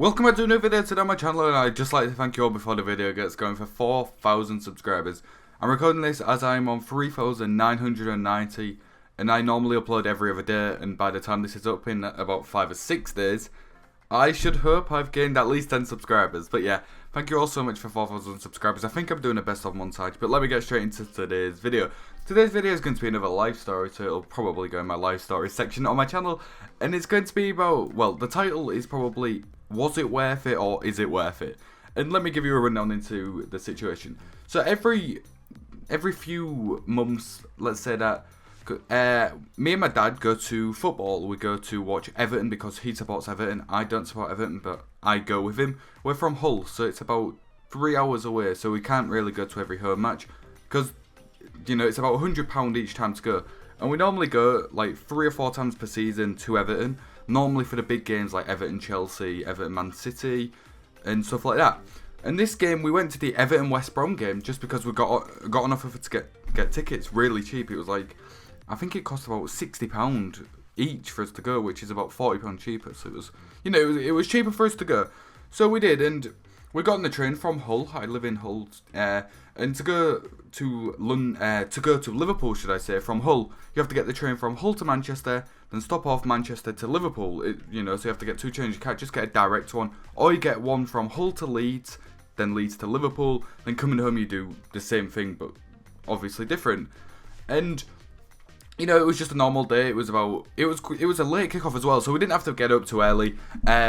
Welcome back to a new video today on my channel, and I'd just like to thank you all before the video gets going for 4,000 subscribers. I'm recording this as I'm on 3,990, and I normally upload every other day, and by the time this is up in about 5 or 6 days, I should hope I've gained at least 10 subscribers. But yeah, thank you all so much for 4,000 subscribers. I think I'm doing a best of montage, but let me get straight into today's video. Today's video is going to be another life story, so it'll probably go in my life story section on my channel, and it's going to be about, well, the title is probably, was it worth it or is it worth it? And let me give you a rundown into the situation. So every few months, let's say that, me and my dad go to football. We go to watch Everton because he supports Everton. I don't support Everton, but I go with him. We're from Hull, so it's about 3 hours away, so we can't really go to every home match because, you know, it's about £100 each time to go. And we normally go like 3 or 4 times per season to Everton, normally for the big games like Everton Chelsea, Everton Man City, and stuff like that. And this game, we went to the Everton West Brom game just because we got an offer to get tickets really cheap. It was like, I think it cost about £60 each for us to go, which is about £40 cheaper. So it was, you know, it was cheaper for us to go. So we did, and we got on the train from Hull. I live in Hull, and to go to Liverpool, should I say, from Hull, you have to get the train from Hull to Manchester, then stop off Manchester to Liverpool. You know, so you have to get 2 trains. You can't just get a direct one, or you get one from Hull to Leeds, then Leeds to Liverpool. Then coming home, you do the same thing, but obviously different. And you know, it was just a normal day. It was a late kickoff as well, so we didn't have to get up too early.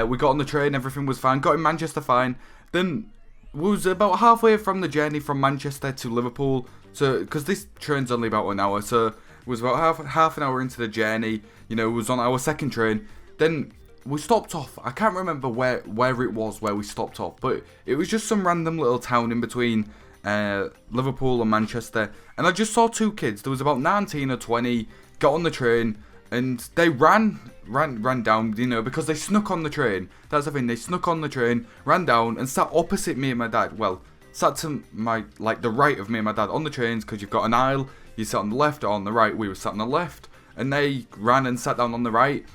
We got on the train, everything was fine. Got in Manchester fine. Then we was about halfway from the journey from Manchester to Liverpool. So, because this train's only about an hour, so it was about half an hour into the journey. You know, it was on our second train. Then we stopped off. I can't remember where it was where we stopped off, but it was just some random little town in between Liverpool and Manchester, and I just saw 2 kids. There was about 19 or 20. Got on the train, and they ran down, you know, because they snuck on the train. That's the thing. They snuck on the train, ran down, and sat opposite me and my dad. Well, sat to my, like, the right of me and my dad on the trains, because you've got an aisle. You sat on the left or on the right. We were sat on the left, and they ran and sat down on the right,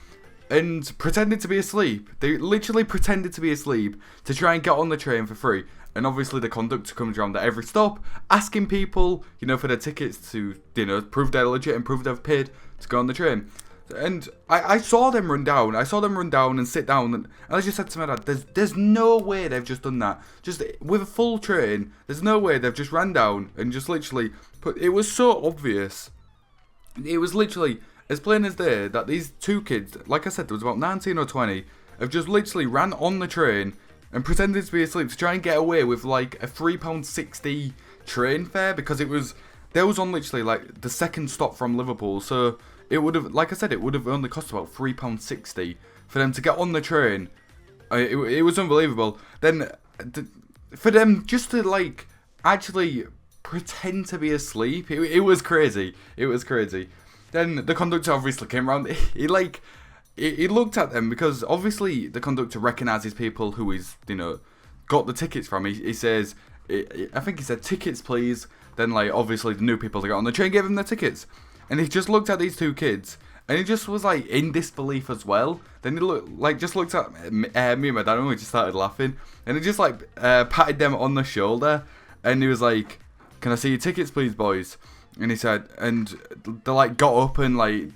and pretended to be asleep. They literally pretended to be asleep to try and get on the train for free. And obviously the conductor comes around at every stop, asking people, you know, for their tickets to, you know, prove they're legit and prove they've paid to go on the train. And I saw them run down. I saw them run down and sit down. And I just said to my dad, there's no way they've just done that. Just with a full train, there's no way they've just ran down and just literally put... It was so obvious. It was literally as plain as day that these 2 kids, like I said, there was about 19 or 20, have just literally ran on the train and pretended to be asleep to try and get away with like a £3.60 train fare, because they was on literally like the second stop from Liverpool, so it would have, like I said, it would have only cost about £3.60 for them to get on the train. It was unbelievable. Then for them just to like actually pretend to be asleep, it was crazy. It was crazy. Then the conductor obviously came around. He looked at them, because obviously the conductor recognises people who he's, you know, got the tickets from. He says, I think he said, "Tickets, please." Then, like, obviously the new people that got on the train gave him their tickets. And he just looked at these 2 kids, and he just was, like, in disbelief as well. Then he just looked at me and my dad, and we just started laughing. And he just, like, patted them on the shoulder, and he was like, "Can I see your tickets, please, boys?" And he said, and they, like, got up and, like,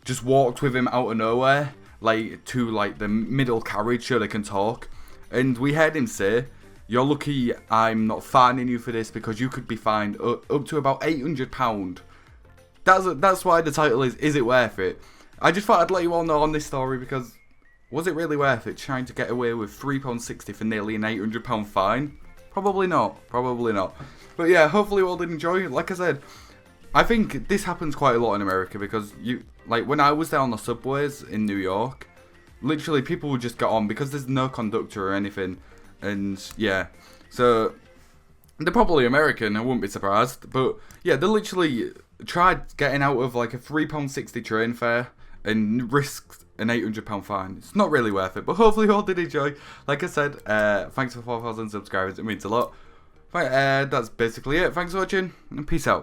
just walked with him out of nowhere, like, to, like, the middle carriage so they can talk. And we heard him say, "You're lucky I'm not fining you for this, because you could be fined up to about £800. That's why the title is it worth it? I just thought I'd let you all know on this story, because was it really worth it trying to get away with £3.60 for nearly an £800 fine? Probably not. Probably not. But yeah, hopefully you all did enjoy it. Like I said, I think this happens quite a lot in America, because like when I was there on the subways in New York, literally people would just get on because there's no conductor or anything, and yeah, so they're probably American. I wouldn't be surprised, but yeah, they literally tried getting out of like a £3.60 train fare and risked an £800 fine. It's not really worth it, but hopefully you all did enjoy. Like I said, thanks for 4,000 subscribers. It means a lot. Right, that's basically it. Thanks for watching, and peace out.